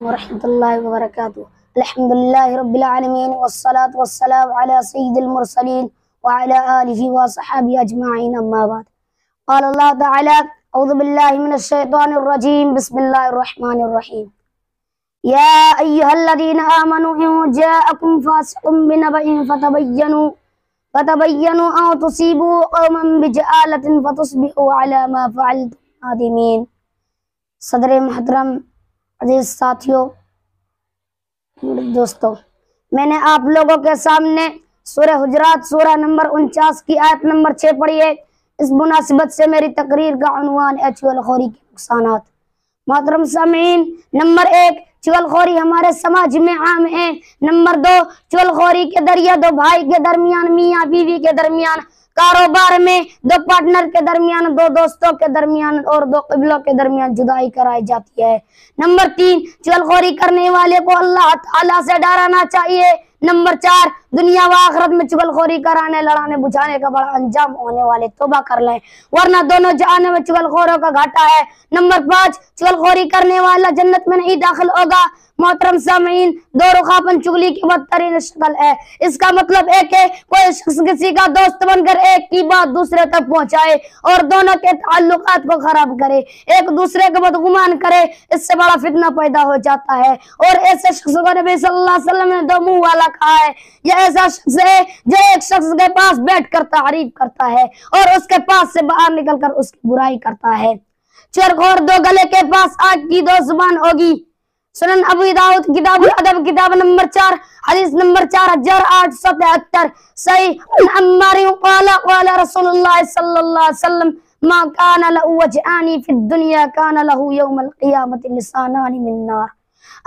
ورحمۃ اللہ وبرکاتہ۔ الحمدللہ رب العالمین والصلاة والسلام علی سید المرسلین وعلی آلہ وصحبہ اجمعین، اما بعد۔ قال اللہ تعالی اعوذ باللہ من الشیطان الرجیم، بسم اللہ الرحمن الرحیم۔ یا ایہا الذین آمنوا ان جاءکم فاسق بنبأ فتبینوا ان تصیبوا قوما بجہالۃ فتصبحوا علی ما فعلتم نادمین۔ صدر محترم، عزیز ساتھیوں، دوستو، میں نے آپ لوگوں کے سامنے سورہ حجرات سورہ نمبر 49 کی آیت نمبر 6 پڑھی ہے۔ اس مناسبت سے میری تقریر کا عنوان ہے چغل خوری کے نقصانات۔ محترم سامعین، نمبر 1، چغل خوری ہمارے سماج میں عام ہے۔ نمبر 2، چغل خوری کے ذریعے دو بھائی کے درمیان، میاں بیوی کے درمیان، کاروبار میں دو پارٹنر کے درمیان، دو دوستوں کے درمیان اور دو قبلوں کے درمیان جدائی کرائی جاتی ہے۔ نمبر 3، چغل خوری کرنے والے کو اللہ تعالیٰ سے ڈرانا چاہیے۔ نمبر 4، دنیا و آخرت میں چغل خوری کرانے، لڑانے بجھانے کا بڑا انجام ہونے والے توبہ کر لیں، ورنہ دونوں جہانوں میں چغل خوروں کا گھاٹا ہے۔ نمبر 5، چغل خوری کرنے والا جنت میں نہیں داخل ہوگا۔ محترم سامعین، دو رخاپن چغلی کی بدترین شکل ہے۔ اس کا مطلب ہے کہ کوئی شخص کسی کا دوست بن کر ایک کی بات دوسرے تک پہنچائے اور دونوں کے تعلقات کو خراب کرے، ایک دوسرے کو بدگمان کرے۔ اس سے بڑا فتنہ پیدا ہو جاتا ہے، اور ایسے شخص کو نبی صلی اللہ علیہ وسلم نے دو منہ والا کہا ہے۔ یہ ایسا شخص ہے جو ایک شخص کے پاس بیٹھ کر تعریف کرتا ہے اور اس کے پاس سے باہر نکل کر اس کی برائی کرتا ہے۔ چغل خور دو گلے کے پاس آگ کی دو زبان ہوگی۔ سنن ابو داؤد کتاب الادب کتاب نمبر 4 حدیث نمبر 4873 صحیح عن عمار قال قال رسول اللہ صلی اللہ علیہ وسلم ما كان له وجهان في الدنيا كان له يوم القيامة لسانان من نار۔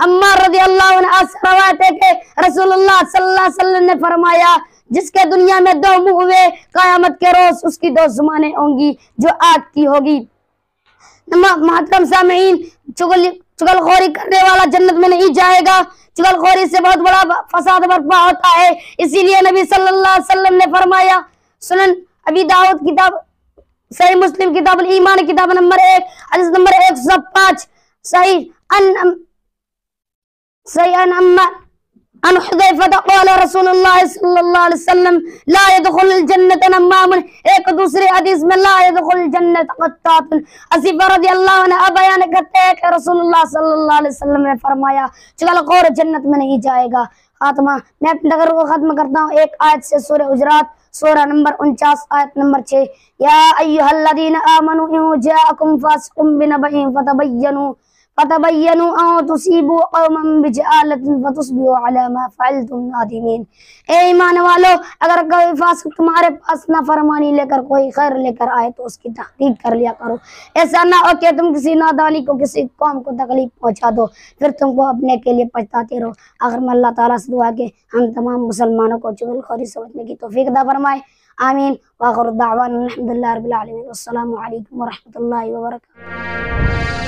عمار رضی اللہ عنہ سے روایت ہے کہ رسول اللہ صلی اللہ علیہ وسلم نے فرمایا، جس کے دنیا میں دو منہ ہوئے، قیامت کے روز اس کی دو زبانیں ہوں گی جو آگ کی ہوگی۔ محترم سامعین، چغل خوری کرنے والا جنت میں نہیں جائے گا۔ چغل خوری سے بہت بڑا فساد برپا ہوتا ہے، اسی لیے نبی صلی اللہ علیہ وسلم نے فرمایا، سنن ابی داؤد کتاب، صحیح مسلم کتاب الایمان کتاب نمبر 1 حدیث نمبر 105 صحیح عن حذیفہ قال رسول اللہ صلی اللہ علیہ وسلم لا يدخل الجنت نمام۔ ایک دوسرے حدیث میں لا يدخل الجنت قطات۔ حذیفہ رضی اللہ عنہ بیان کرتے ہیں کہ رسول اللہ صلی اللہ علیہ وسلم نے فرمایا، چغل خور جنت میں نہیں جائے گا۔ خاتمہ، میں اپنی تقریر کو ختم کرتا ہوں ایک آیت سے، سورہ حجرات سورہ نمبر 49 آیت نمبر 6۔ یا ایھا الذین آمنوا ان جاءکم فاسق بنبأ فتبینوا ان تصیبوا قوما بجہالۃ فتصبحوا علی ما فعلتم نادمین۔ اے ایمان والو، اگر کوئی فاسق تمہارے پاس نافرمانی لے کر کوئی خیر لے کر آئے تو اس کی تحقیق کر لیا کرو۔ ایسا نہ ہو کہ تم کسی نادانی کو، کسی قوم کو تکلیف پہنچا دو، پھر تم کو اپنے کے لیے پچھتاتے رہو۔ آخر میں اللہ تعالیٰ سے دعا کہ ہم تمام مسلمانوں کو چغل خوری سے بچنے کی توفیق عطا فرمائے، آمین۔ وآخر دعوانا الحمدللہ رب العالمین، والسلام علیکم ورحمۃ اللہ وبرکاتہ۔